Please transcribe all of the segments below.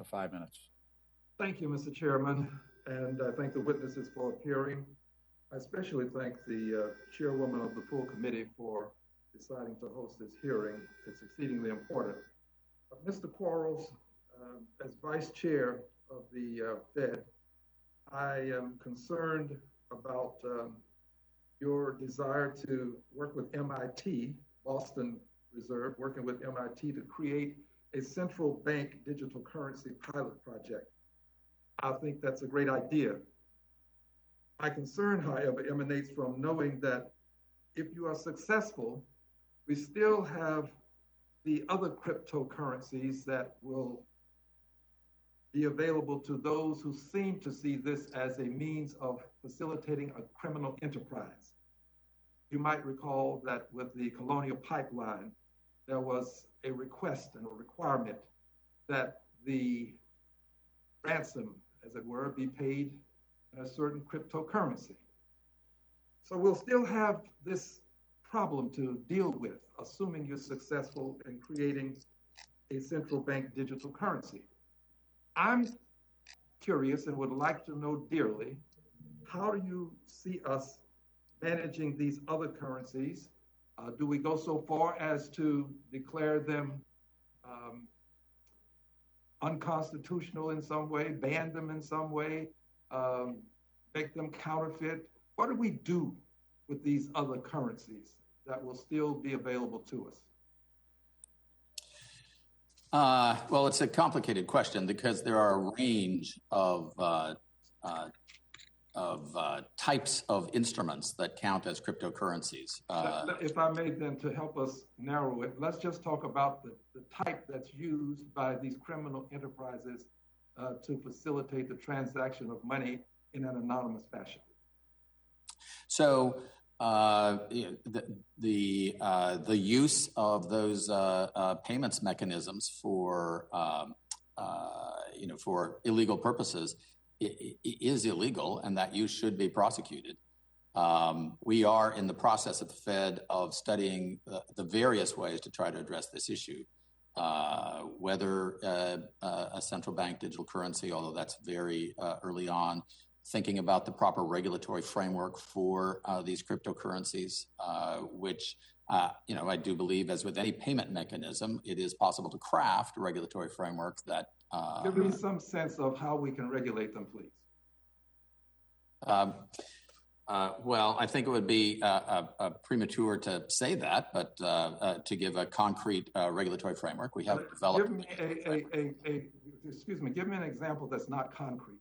5 minutes. Thank you, Mr. Chairman, and I thank the witnesses for appearing. I especially thank the chairwoman of the full committee for deciding to host this hearing. It's exceedingly important. Mr. Quarles, as vice chair of the Fed, I am concerned about your desire to work with MIT, Boston Reserve, working with MIT to create a central bank digital currency pilot project. I think that's a great idea. My concern, however, emanates from knowing that if you are successful, we still have the other cryptocurrencies that will be available to those who seem to see this as a means of facilitating a criminal enterprise. You might recall that with the Colonial Pipeline, there was a request and a requirement that the ransom, as it were, be paid in a certain cryptocurrency. So we'll still have this problem to deal with, assuming you're successful in creating a central bank digital currency. I'm curious and would like to know dearly, how do you see us managing these other currencies? Do we go so far as to declare them unconstitutional in some way, ban them in some way, make them counterfeit? What do we do with these other currencies that will still be available to us? Well, it's a complicated question because there are a range of types of instruments that count as cryptocurrencies. If I may then, to help us narrow it, let's just talk about the type that's used by these criminal enterprises to facilitate the transaction of money in an anonymous fashion. So the use of those payments mechanisms for for illegal purposes is illegal, and that use should be prosecuted. We are in the process at the Fed of studying the various ways to try to address this issue, whether a central bank digital currency, although that's very early on, thinking about the proper regulatory framework for these cryptocurrencies, which I do believe, as with any payment mechanism, it is possible to craft a regulatory framework that. Give me some sense of how we can regulate them, please. Well, I think it would be premature to say that, but to give a concrete regulatory framework, we have developed. Give me an example that's not concrete.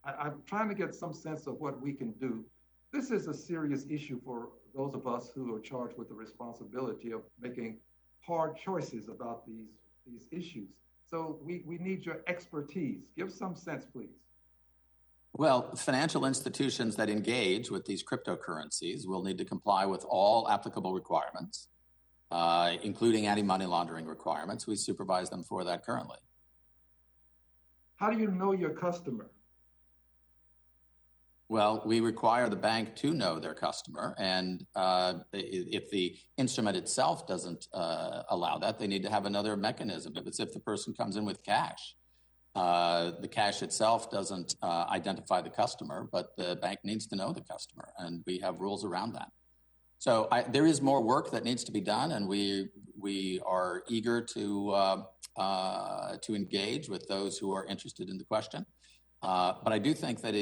I'm trying to get some sense of what we can do. This is a serious issue for those of us who are charged with the responsibility of making hard choices about these issues. So we need your expertise. Give some sense, please. Well, financial institutions that engage with these cryptocurrencies will need to comply with all applicable requirements, including anti-money laundering requirements. We supervise them for that currently. How do you know your customer? Well, we require the bank to know their customer, and if the instrument itself doesn't allow that, they need to have another mechanism. If the person comes in with cash, the cash itself doesn't identify the customer, but the bank needs to know the customer, and we have rules around that. So there is more work that needs to be done, and we are eager to engage with those who are interested in the question. But I do think that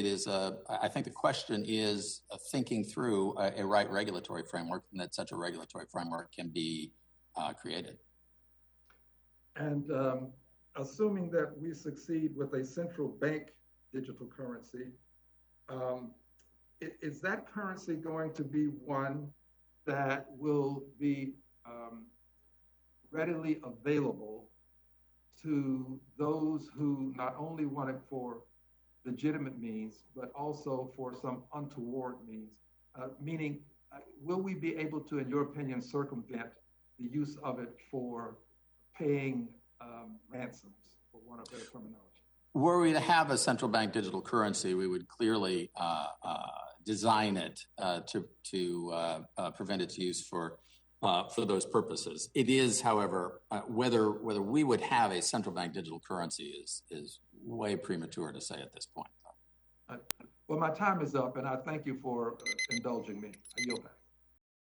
I think the question is thinking through a right regulatory framework, and that such a regulatory framework can be created. And assuming that we succeed with a central bank digital currency, is that currency going to be one that will be readily available to those who not only want it for legitimate means, but also for some untoward means? Meaning, will we be able to, in your opinion, circumvent the use of it for paying ransoms, for want of better terminology? Were we to have a central bank digital currency, we would clearly design it to prevent its use for for those purposes. It is, however, whether we would have a central bank digital currency is way premature to say at this point. Well, my time is up, and I thank you for indulging me. I yield back.